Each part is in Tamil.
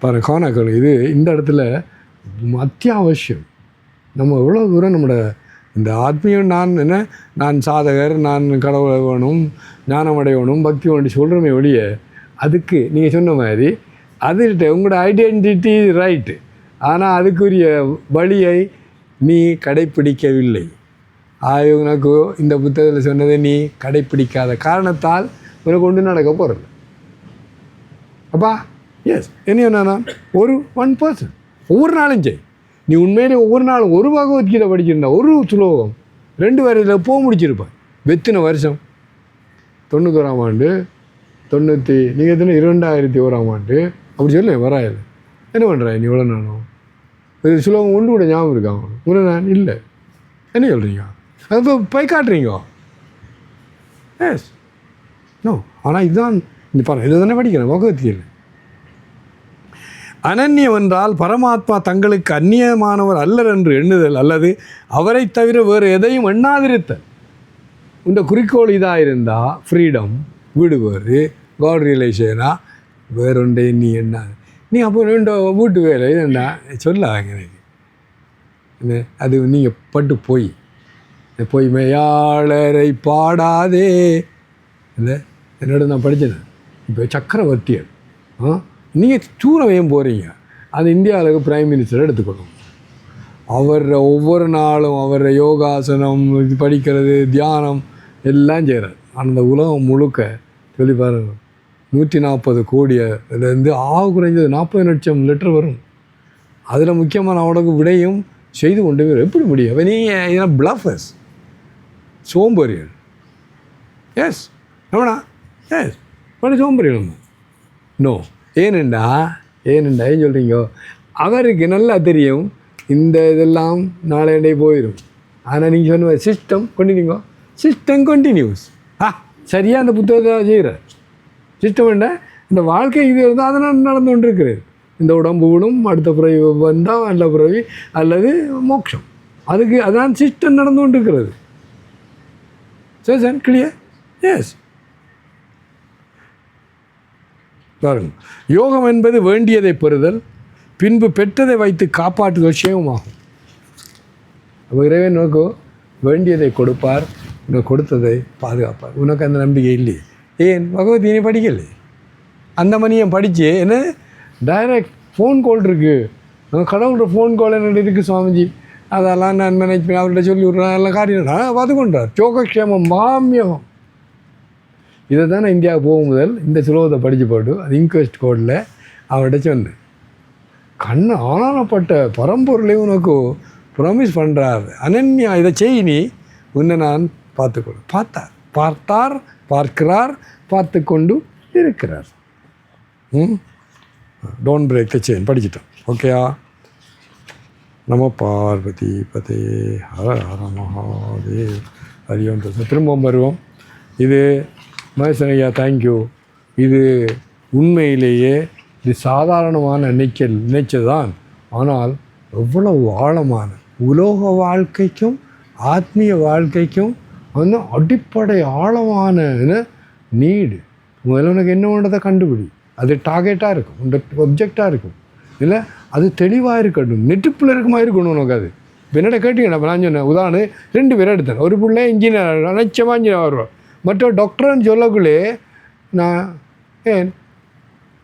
கவனக்கள் இது இந்த இடத்துல அத்தியாவசியம். நம்ம எவ்வளோ தூரம் நம்மளோட இந்த ஆத்மீயம் நான் சாதகர், நான் கடவுளை வேணும், ஞானம் அடையணும், பக்தி வேணும் சொல்கிறோமே ஒழிய அதுக்கு நீங்கள் சொன்ன மாதிரி அதுகிட்ட உங்களோட ஐடென்டிட்டி ரைட்டு, ஆனால் அதுக்குரிய வழியை நீ கடைப்பிடிக்கவில்லை. உனக்கு இந்த புத்தகத்தில் சொன்னதை நீ கடைப்பிடிக்காத காரணத்தால் உனக்கு ஒன்று நடக்க போகிறது. அப்பா எஸ் என்ன நான் ஒரு 1% ஒவ்வொரு நாளும் செய். நீ உண்மையிலே ஒவ்வொரு நாளும் ஒரு பகவத்கீதை படிச்சிருந்தா, ஒரு ஸ்லோகம் 2 வரையில் போக முடிச்சிருப்பான். வெத்தின வருஷம் 91ஆம் ஆண்டு, நீங்கள் எத்தனை 2001ஆம் ஆண்டு அப்படி சொல்ல வராது. என்ன பண்ணுறேன் நீ இவ்வளோ நானும் இது ஸ்லோகம் ஒன்று கூட ஞாபகம் இருக்காங்க ஒரு நான் இல்லை. என்ன சொல்கிறீங்க? அது இப்போ போய் காட்டுறீங்க. எஸ் நோ, ஆனால் இதுதான் இந்த பாருங்கள், இதை தானே படிக்கிறேன் பகவத்கீதை. அனன்யம் என்றால் பரமாத்மா தங்களுக்கு அந்நியமானவர் அல்லர் என்று எண்ணுதல், அல்லது அவரை தவிர வேறு எதையும் எண்ணாதிருத்தல். இந்த குறிக்கோள் இதாக இருந்தால் ஃப்ரீடம், விடுவேறு, காட் ரியலைசேஷனாக வேறொன்றே நீ எண்ணாது. நீ அப்போ ரெண்டு வீட்டு வேலை என்ன சொல்லாங்க எனக்கு அது நீங்கள் பட்டு போய் மெய்யாளரை பாடாதே இல்லை. என்னோட நான் படித்தேன் இப்போ சக்கரவர்த்தியர். நீங்கள் தூரம் ஏன் போகிறீங்க? அது இந்தியாவுக்கு பிரைம் மினிஸ்டர் எடுத்துக்கணும். ஒவ்வொரு நாளும் அவர யோகாசனம் இது படிக்கிறது, தியானம் எல்லாம் செய்கிறார். அந்த உலகம் முழுக்க சொல்லி பாருங்க 140 கோடியிலேருந்து குறைஞ்சது 40 லட்சம் லிட்டர் வரும். அதில் முக்கியமான அவனுக்கு விடையும் செய்து கொண்டு வரும். எப்படி முடியும்? நீங்கள் பிளஃபர்ஸ், சோம்பேறிகள். எஸ் ஆமாண்ணா, எஸ் பண்ணி சோம்பேறிகள். நோ, ஏனெண்டா ஏன் சொல்கிறீங்க? அவருக்கு நல்லா தெரியும் இந்த இதெல்லாம் நாளை போயிடும். ஆனால் நீங்கள் சொன்ன சிஸ்டம் கண்டினியூஸ். சரியாக அந்த புத்தகத்தை செய்கிறார். சிஸ்டம் என்ன? இந்த வாழ்க்கை இது இருந்தால் அதனால் நடந்து கொண்டு இருக்கிறது. இந்த உடம்பு விடும், அடுத்த பிறவி வந்தால் நல்ல பிறவி அல்லது மோட்சம், அதுக்கு அதான் சிஸ்டம் நடந்து கொண்டு இருக்கிறது. சரி சார், கிளியர்? எஸ். பாருங்கள், யோகம் என்பது வேண்டியதை பெறுதல், பின்பு பெற்றதை வைத்து காப்பாற்றுதல் விஷயமாகும். அப்போ இறைவன் நோக்கு வேண்டியதை கொடுப்பார், உனக்கு கொடுத்ததை பாதுகாப்பார். உனக்கு அந்த நம்பிக்கை இல்லையே. ஏன் பகவத்கீதை படிக்கலை? அந்த மணியை படித்து என்ன டைரக்ட் ஃபோன் கால் இருக்குது, நம்ம கடவுளோட ஃபோன் கால் என்ன இருக்குது சுவாமிஜி, அதெல்லாம் நான் மேனேஜ் பண்ணி அவர்கிட்ட சொல்லி விட்றேன், எல்லாம் காரியம் பார்த்து கொண்டார். யோகக்ஷேமம் மாமியகம் இதை தான் நான் இந்தியாவுக்கு போகும் முதல் இந்த சுலோகத்தை படித்து போட்டு அது இன்கொஸ்ட் கோடில் அவர்கிட்ட சொன்னேன். கண்ணு ஆனானப்பட்ட பரம்பொருளை உனக்கு ப்ராமிஸ் பண்ணுறார், அனன்யா இதை செய், நீ உன்னை நான் பார்த்துக்கொள்ள. பார்த்தார், பார்க்கிறார், பார்த்து கொண்டு இருக்கிறார். டோன்ட் பிரேக் த செயின் படிச்சிட்டோம். ஓகேயா? நம பார்வதி பதே ஹர ஹர மகாதேவ். ஹரியோம். திரும்பவும் வருவோம். இது மகேசனையா, தேங்க்யூ. இது உண்மையிலேயே இது சாதாரணமான நினைச்சது தான். ஆனால் எவ்வளவு ஆழமான உலோக வாழ்க்கைக்கும் ஆத்மீய வாழ்க்கைக்கும் வந்து அடிப்படை ஆழமான நீடு. முதல்ல உனக்கு என்ன ஒன்றதை கண்டுபிடி, அது டார்கெட்டாக இருக்கும், உனக்கு ஒப்ஜெக்டாக இருக்கும், இல்லை அது தெளிவாக இருக்கட்டும், நெட்டுப்பில் இருக்குமா இருக்கணும் உனக்கு. அது இப்போ என்னோட கேட்டீங்கன்னா இப்போ நான் சொன்னேன் உதாரணம் 2 பேரை எடுத்தேன். ஒரு பிள்ளை இன்ஜினியர், நிச்சயமாக இன்ஜினியர் வருவார், மற்ற டாக்டர்னு சொல்லக்குள்ளே நான் ஏன்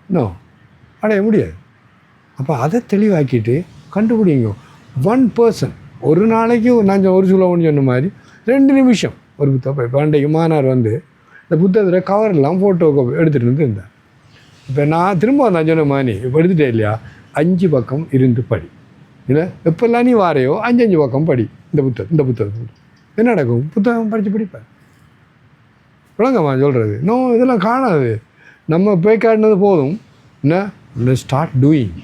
நோ அடைய முடியாது. அப்போ அதை தெளிவாக்கிட்டு கண்டுபிடிங்க. 1% ஒரு நாளைக்கு நான் ஒரு சுலபம்னு சொன்ன மாதிரி 2 நிமிஷம் ஒரு புத்தகம். இப்போ அன்றைக்கு மானார் வந்து இந்த புத்தகத்தில் கவரெல்லாம் ஃபோட்டோ எடுத்துகிட்டு வந்து இருந்தார். இப்போ நான் திரும்ப நான் சொன்ன மாதிரி இப்போ எடுத்துகிட்டே இல்லையா, 5 பக்கம் இருந்து படி, இல்லை எப்போல்லாம் நீ வாரையோ 5 பக்கம் படி இந்த புத்தகத்தை. என்ன நடக்கும்? புத்தகம் படித்து படிப்பேன். விளங்கம்மா சொல்கிறது? நோ, இதெல்லாம் காணாது. நம்ம போய் காட்டினது போதும். என்ன start doing,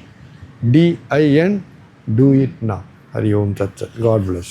DIN, do it now. Hari Om Tat Sat. God plus.